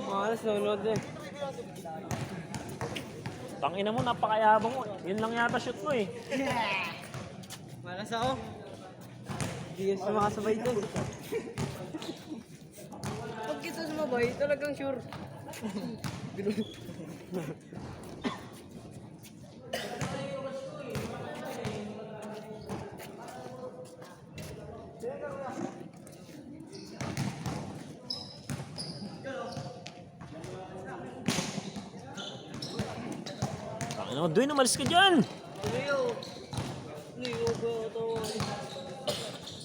Malas nunod eh. Tangina mo, napakayabang mo. Yun lang yata shoot mo eh. Malas ako. Hindi yan sumakasabay dun. Pag kita sumabay, talagang sure. Tangina mo, Dwayne, umalis ka dyan!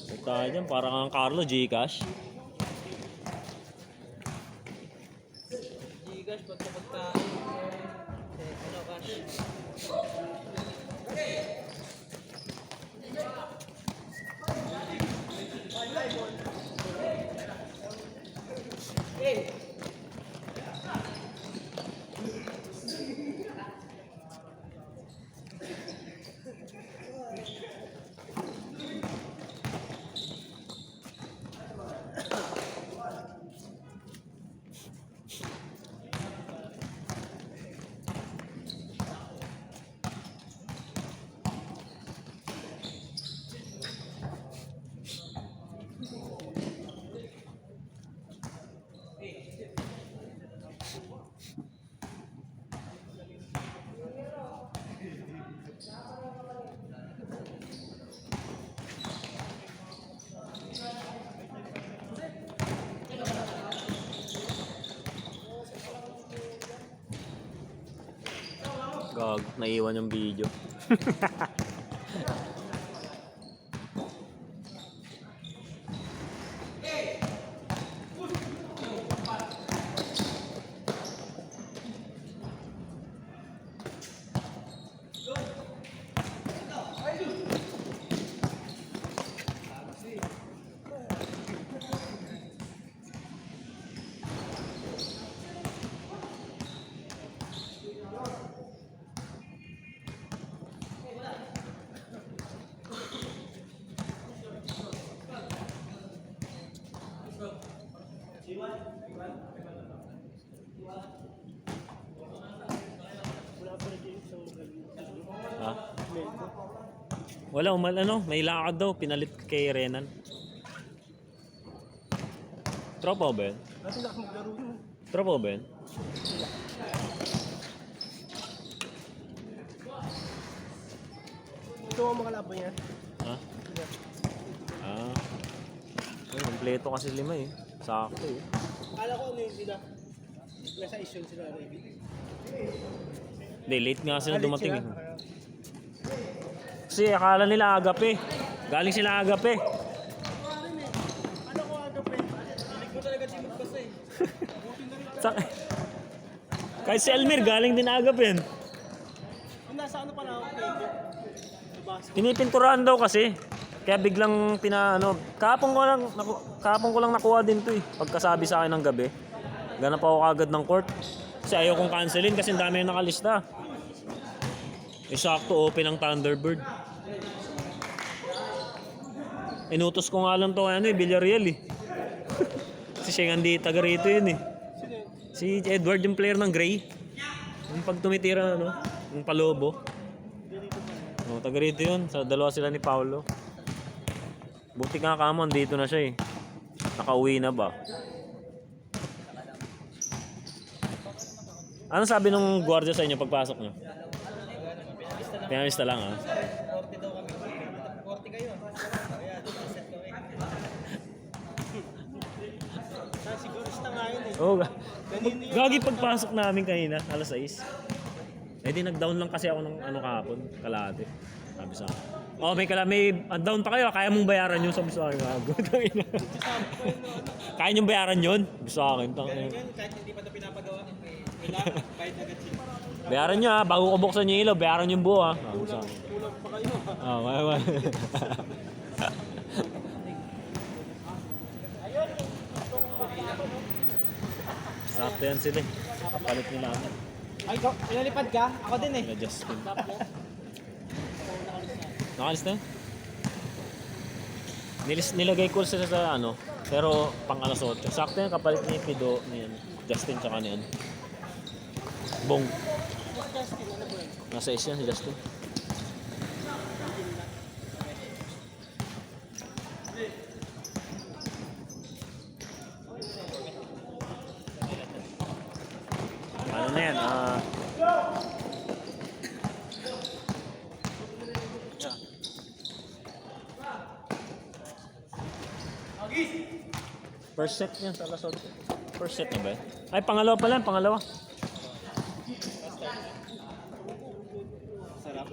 Huwag tayo dyan, parang ang Carlo, Gcash. Gcash, pagka-pagkain. Ano, cash? Gag, naiwan yung video. Ha? Wala, may lakad daw, pinalit kay Renan. Tropa ba yun? Tropa ba yun? Ito ang mga laban niya. Ha? Ah. Ay, kompleto kasi 5 eh. Sakto eh. Kala ko ano yung sila. Nasa issue sila. Hindi, late nga sila dumating eh. Kasi akala nila agape. Galing sila agape. Ano ko agape? Hindi ko talaga di magbasa eh. Kahit si Elmer, galing din agape yan. Yung nasa ano pala ako kayo? Pinipinturahan daw kasi. Kaya biglang kahapon ko lang nakuha din to eh. Pagkasabi sa akin ng gabi. Ganap ako kagad ng court. Kasi ayaw kong cancelin kasi dami yung nakalista. Sakto open ang Thunderbird. Inutos ko nga lang to Villarreal eh. Kasi siya nga taga rito yun eh. Si Edward yung player ng Gray. Yung pag tumitira yung palobo. Taga rito yun. Sa dalawa sila ni Paulo. Buti nga kamon, dito na siya eh. Nakauwi na ba? Ano sabi nung gwardiya sa inyo pagpasok nyo? Pinamista lang ah. 40 daw kami. 40 kayo. Ayan, set kami. Sigurista nga yun eh. Oo. Gagi pagpasok namin kanina, alas 6. Eh di nag-down lang kasi ako ng kahapon, kalahati. Sabi sa akin. Oh, may down pa kayo, kaya mong bayaran yun, sabi sa akin. Kaya niyong bayaran yun? Sabi sa akin. Kahit hindi pa ito pinapagawa, kailangan bayad agad siya. Bayaran nyo ha, bago ko buksan yung ilaw, bayaran yung buo ha. Kulang pa kayo. May. Sakto yan sila eh. Kapalit nila ako. Ay, inalipad ka? Ako din eh. Justin. Nakalis na? Nilagay ko sila sa ano, pero pang alas 8. Sakto yan kapalit ni Pido, ni ano, Justin tsaka ni ano. Bong. Justin, ano ba yun? Nasa is yan si Justin. Ano na yan? First set niya sa alas 8. First set na ba? Ay, pangalawa pala, pangalawa. Sarap.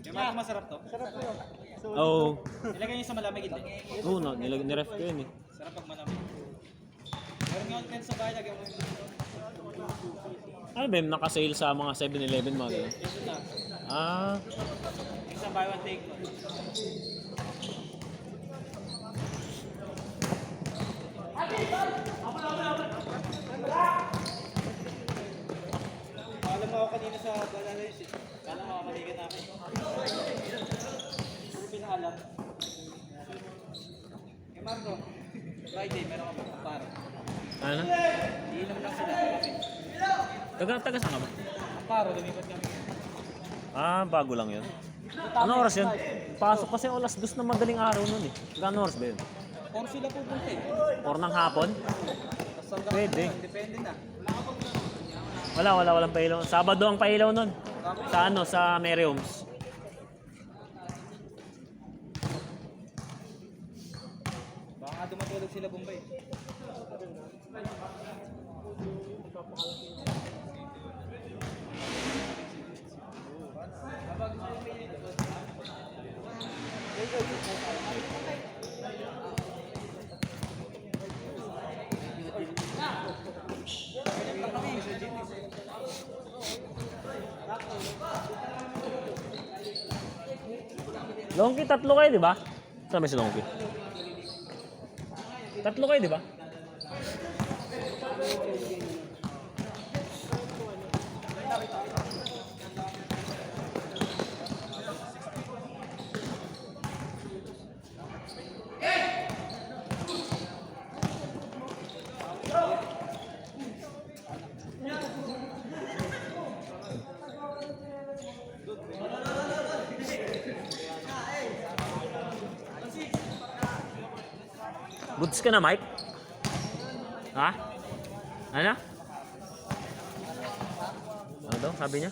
Yung mga masarap to? Sarap to. Oo. Ilagay niyo sa malamig ito. Oo, niref ko yun eh. Sarap pag malamig. Meron nga ulit sa bahay, lagyan mo yung Ano ba yung nakasale sa mga 7-Eleven mga ganun? ito na. Ah, Isang buy one take one. Alam mo ako kanina sa banana yun. Kala mo makakaligan namin. Pero pinaalam. Eh Marco, Friday meron ka pa para. ano? Iinom lang sila. Taga saan ka ba? Amparo, lumipat kami. Ah, bago lang yun. Ano oras yun? Pasok kasi alas 2 na madaling araw nun eh. Gano'ng oras ba yun? Or sila pupunta eh. Or ng hapon? Tapos hanggang Pwede. hapon, depende na. Walang pailaw. Sabado ang pailaw nun. Sa ano, sa Mary Homes. Baka nga dumatulog sila Bombay. Longki, tatlo kayo, di ba? Saan ba si Longki? Tatlo kayo, di ba? Goods ka na, Mike? Ha? Ano? Ano daw? Sabi niya?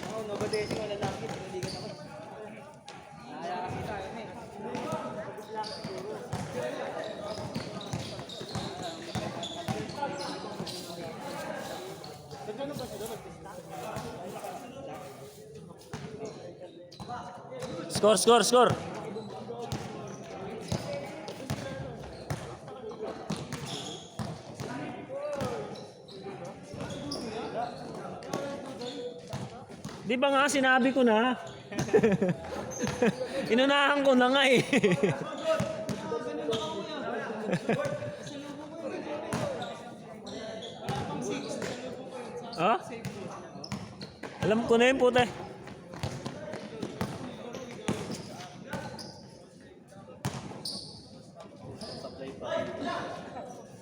Oo, nobody wala lalaki, pinaligan ako. Nahaya kasi tayo eh. Score! Di ba nga, sinabi ko na. Inunahan ko na nga eh. Ha? Alam ko na yun, puta.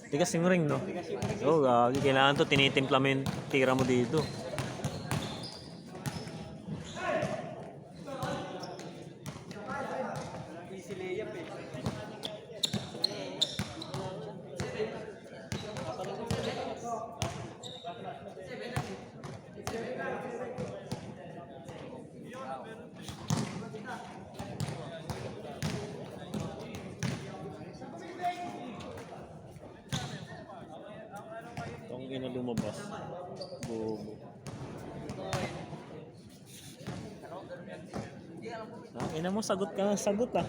Tigas yung ring, no? Oo, kailangan to, tinitimpla mo yung tira mo dito. Easy layup eh. Itong ina lumabas. Bobo. Ang ina mo, sagot ka ng sagot ah.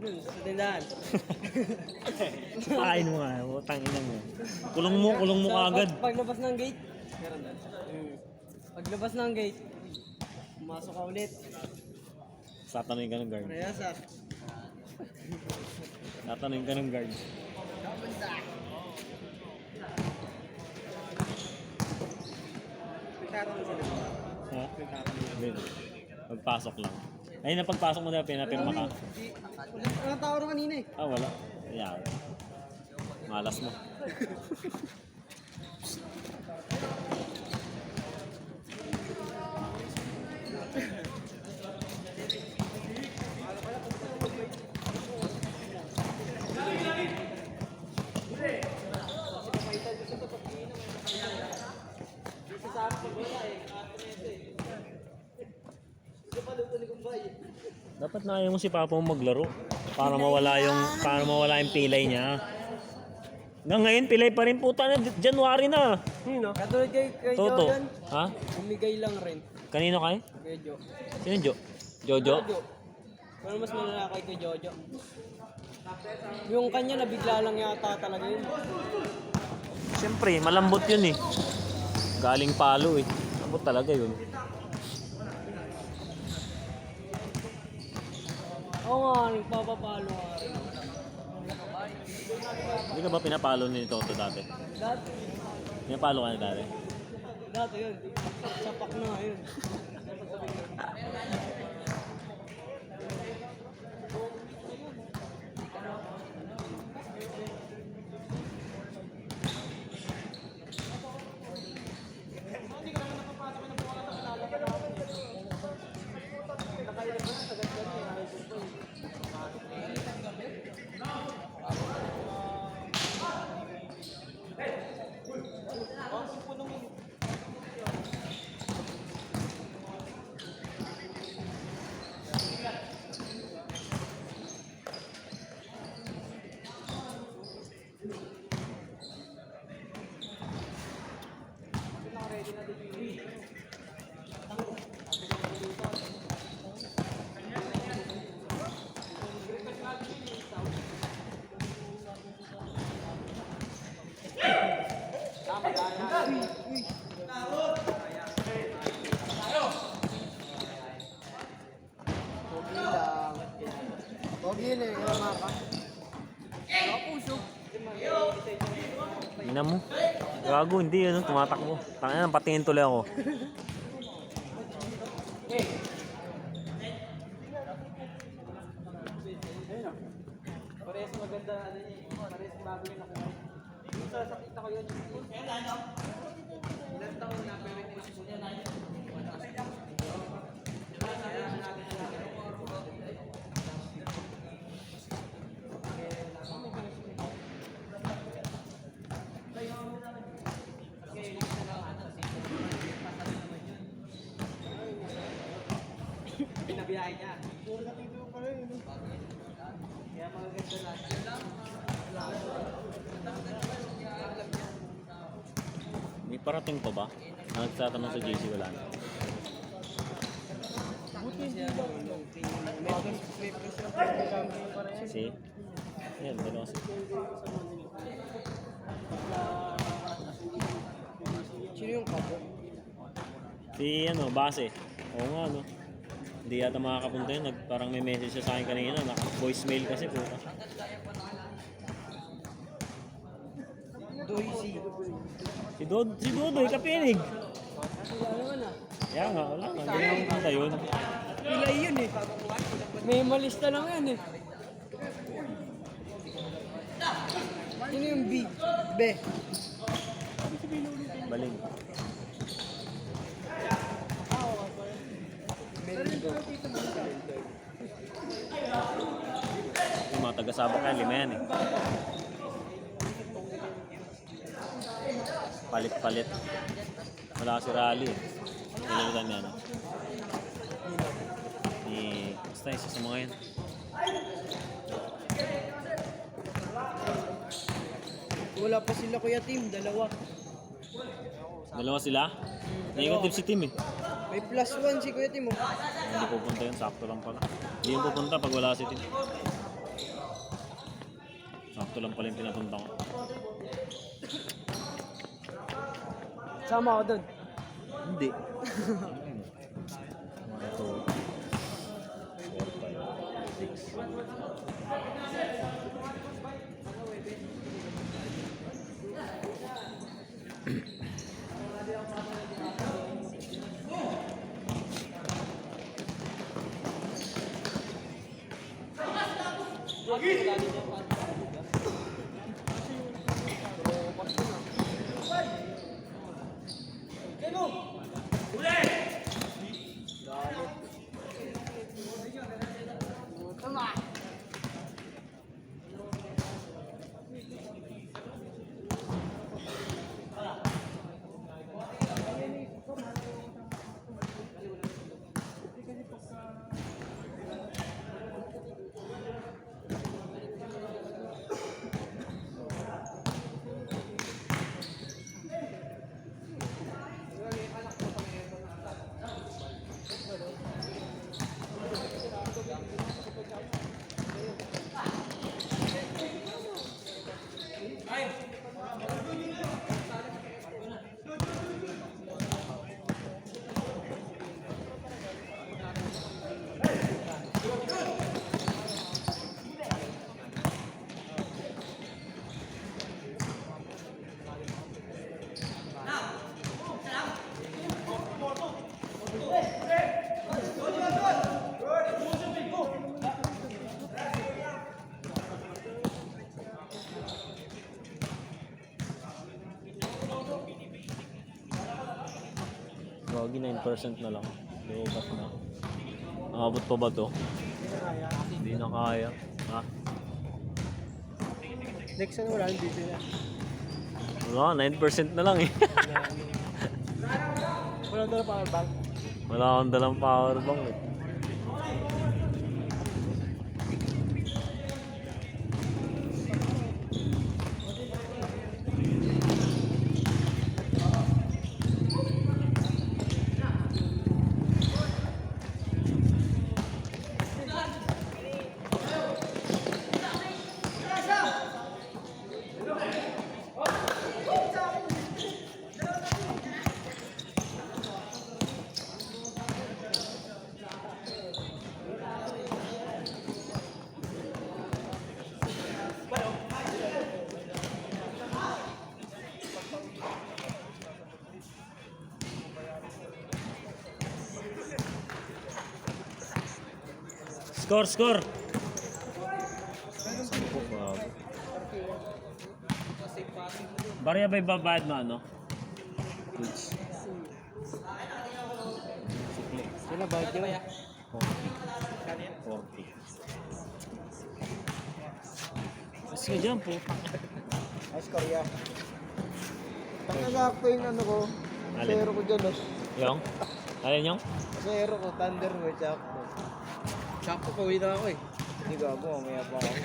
Sa tindahan. Kain mo nga, utang ina mo. Kulong mo agad. Paglabas ng gate. Paglabas ng gate. Pumasok ka ulit. Tatanungin ka ng guard. Kaya sa Tatanungin ka ng guard. Nagkaroon sila. Ha? Hindi. Pagpasok lang. Ayun na pagpasok mo na pinapirma ka. Walang tao rin kanina eh. Ah, wala. Ayan. Malas mo. Dapat na ayaw mo si Papa mo maglaro para mawala yung pilay niya. Hanggang ngayon pilay pa rin puta na January na. Sino? Katulad kay Toto. Jordan. Ha? Bumigay lang rin. Kanino kay? Kay Jo. Sino Jo? Jojo? Pero mas malala kay Jojo. Yung kanya nabigla lang yata talaga yun. Siyempre, malambot yun eh. Galing palo eh. Malambot talaga yun. Oo nga, nagpapapalo nga rin. Hindi ka ba pinapalo ni Toto dati? Dati. Pinapalo ka na dati? Dati yun. Sapak na yun. Pogi yun eh, yung mapa. Ako puso. Ina mo. Gago, hindi yun. Tumatakbo. Tangina, patingin tuloy ako. Parehas maganda, ano yun, parehas bago yun ako. Yung sa sakita ko yun. Ilan taon na, pero hindi ko siya na yun. Pinabiyahe niya. Kaya magaganda lang. May parating pa ba? Nagtatanong sa JC wala na. Si? Ayan, dalawa si. Sino yung kapo? Si ano, base. Oo nga no. Hindi yata makakapunta yun. Parang may message siya sa akin kanina. Voicemail kasi po. Doisy. Si Dodoy, kapinig. Wala naman ah. Kaya nga, wala nga. Hindi naman punta yun. Pilay yun eh. May malista lang yan eh. Sino yung B? B. Baling. Yung mga taga-sabak yan, 5 yan eh. Palit-palit. Wala si Rally eh. Nilalitan niya ano. Basta isa sa mga yan. Wala pa sila kuya team, dalawa. Dalawa sila? Negative si team eh. May +1 si kuya team oh. Hindi pupunta yun, sakto lang pala. Hindi yun pupunta pag wala si team. Sakto lang pala yung pinapunta ko. Sama ako dun. Hindi. Gagi, 9% na lang. Lubat na. Nakabot pa ba to? Hindi na kaya. Ha? Next ano wala yung dito yan. Wala, 9% na lang eh. Wala daw power bank. Wala akong dalang power bank eh. Score, score! Barya ba ibabayad mo ano? Goods. Sila bayad nyo? 40. Sige dyan po. Ay, Korea. Tangagak ko yung ano ko. Alin? Zero ko dyan. Yung? Alin yung? Zero ko, Thunderwave, Chakpo. Chakpo, pauwi na ako eh. Hindi gago, mamaya pa ako.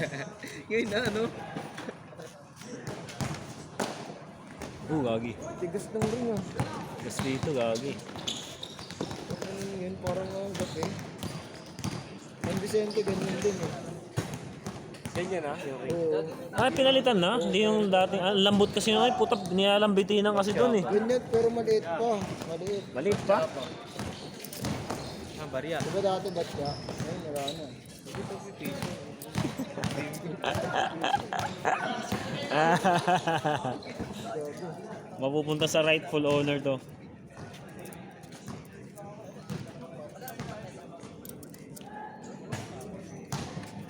Yun na, ano? Gagi. Tigas ng ring ah. Gas dito, gagi. Yun, parang gabi. Ang Vicente, ganyan din eh. Ganyan ah? Yung ring. Oo. Ah, pinalitan na? Hindi yung dating, lambot kasi yun. Ay, puta, nilalambitinan kasi dun eh. Ganyan, pero maliit pa. Maliit. Maliit pa? Ah, barya. Diba dati ba't ka? Ayun, wala na. Mapupunta sa rightful owner to.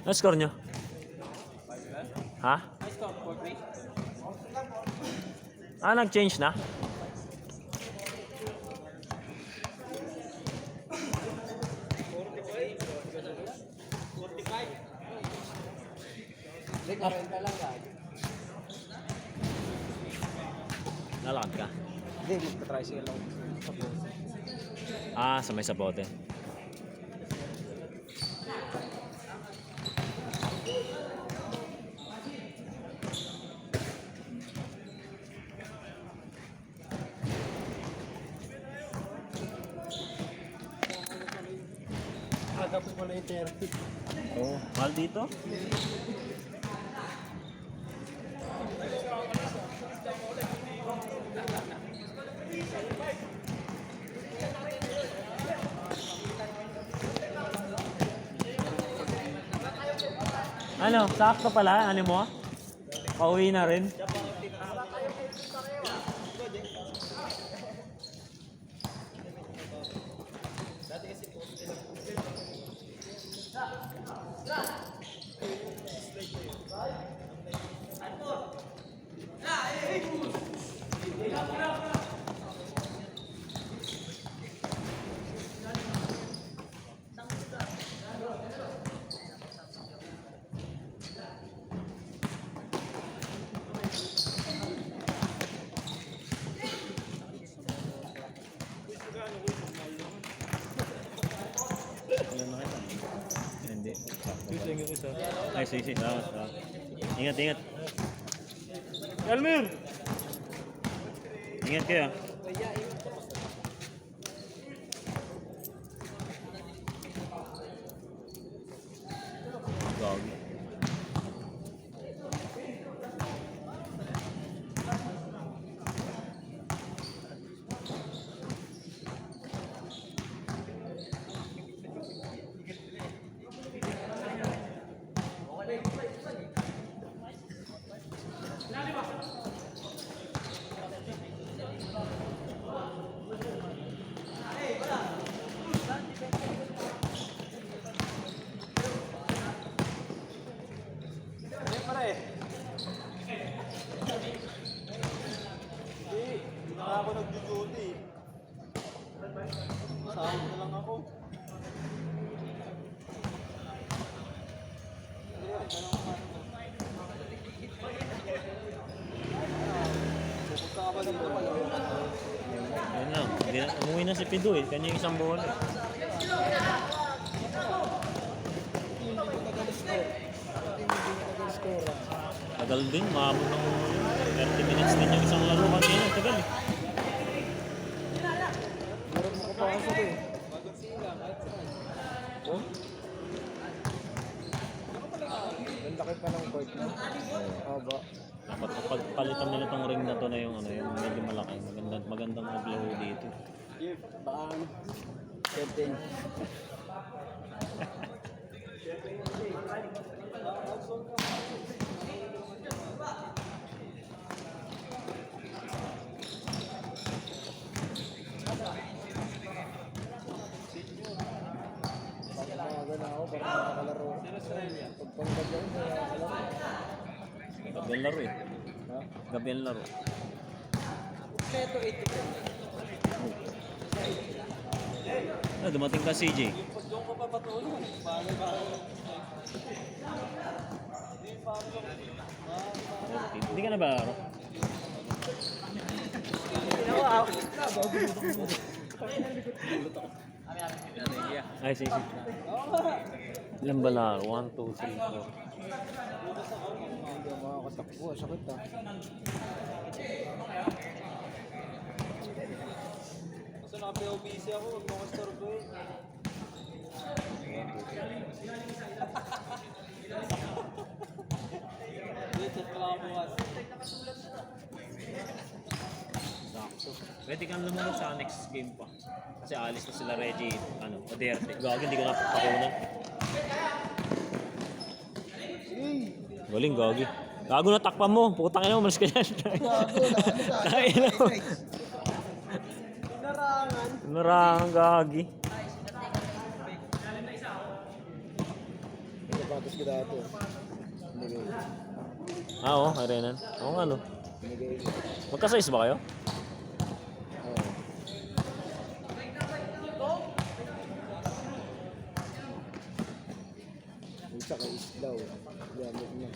Ano score nyo? Ha? Ah, nag-change na? Lalakad ka? Hindi, magka-tricycle lang. Ah, sa may sapote. Tapos pala yung 30. Oh, mahal dito? Ano, sakto pala, ano mo? Pauwi na rin. Ilan na kita? Hindi. Ito yung isa. Ay, sige. Salamat. Ingat, ingat. Elmer! Ingat kayo. Gagi. Ako nag-duty. Sahod na lang ako. Pupunta ka ba dito? Ayun lang. Umuwi na si Pido eh. Kanya yung isang bola. Tagal din. Maabot ng 30 minutes din yung isang laro kanina. Tagal eh. Meron mo kapasok eh. Oh? Ang laki pa ng court na. Haba. Dapat pagpalitan nila tong ring na to na yung ano, yung medyo malaki. Magandang maglaro dito. Baka ano? 17. Na ako para makakalaro. Pagpanggap yan, makakalaro. Gabi ang laro eh. Ha? Gabi ang laro. Ah, dumating ka CJ. Doon ko pa patulong. Hindi ka na ba laro? Ay, sige. Ilan ba laro? 1, 2, 3, 4. Hindi ako makakatakbo. Sakit ah. Kasi naka-POBC ako. Huwag mo kastorbo eh. Dito pala ako bukas. Sakto. Pwede kang lumunod sa next game pa. Kasi alis na sila Reggie, ano, Oderte. Gagi, hindi ko napapakunan. Galing, Gagi. Gago na takpan mo. Putang ina mo, malas ka yan. Kain mo. Narangan. Narangan, Gagi. Nagpapatos ka dito. Nagay. Ah, oo, kay Renan. Oo nga, no. Nagay. Magka-size ba kayo? Oo. Isa ka isdaw. Gamit niya.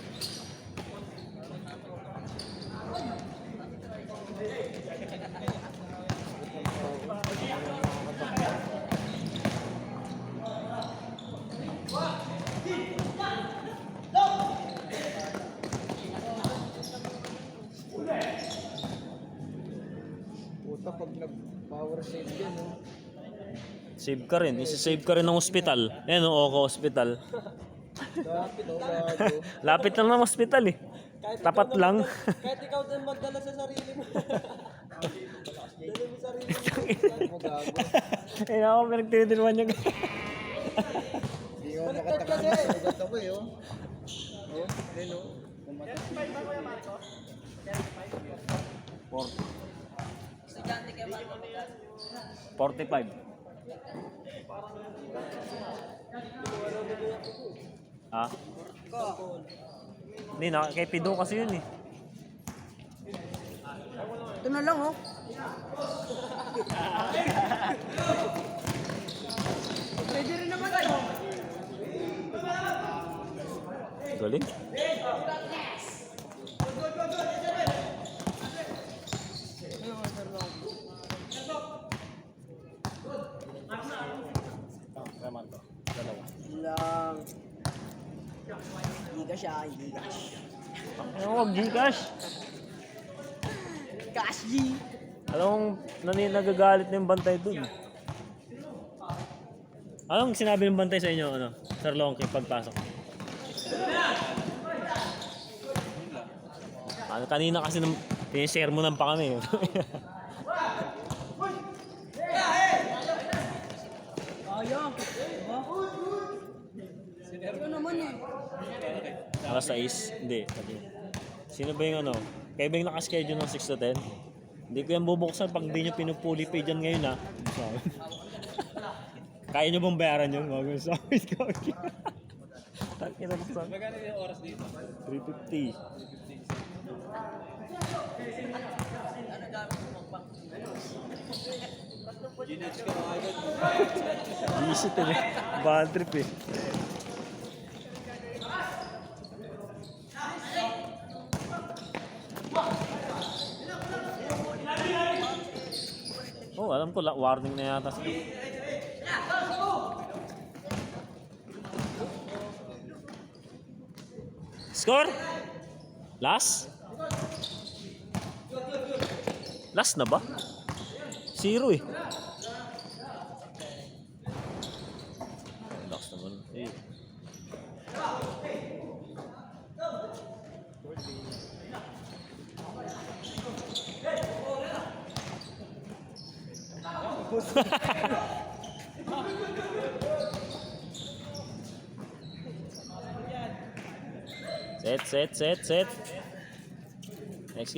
Puta pag nag-power save yan, no? Save ka rin. Isi-save ka rin ng ospital. Ayan, no, Oko Hospital. Dapit, oh, gago. Lapit lang ng ospital eh. Tapat lang. Kahit ikaw din magdala sa sarili mo. Dala mo sarili mo. Gago. Eh, ako pinagtitinwan niya. Hindi ko makatakot sa ugat ako eh, oh. Oh, yun, oh. Pumatak. 45. Ha? Hindi, kay Pido kasi yun eh. Ito na lang, oh. Pwede rin naman, oh. Galing. Lang. Hindi ka siya, hindi ka. Ano wag Gcash? Cash G. Alam mong nagagalit na yung bantay dun. Anong sinabi ng bantay sa inyo, ano? Sir Longki, pagpasok? Ano, kanina kasi pinishare mo pa kami. Ayaw. Diba? Ito naman eh. Alas 6? Hindi. Sino ba yung ano? Kayo ba yung nakaschedule ng 6 to 10? Hindi ko yan bubuksan pag hindi nyo pinupuli pay dyan ngayon ha. Kaya nyo bang bayaran yun? Wag mo sa amin. Magkano yung oras dito? 3:50. Visit eh. Bad trip eh. Oh, alam ko, warning na yata sila. Score? Last? Last na ba? 0 eh. Last naman. Eh. Set.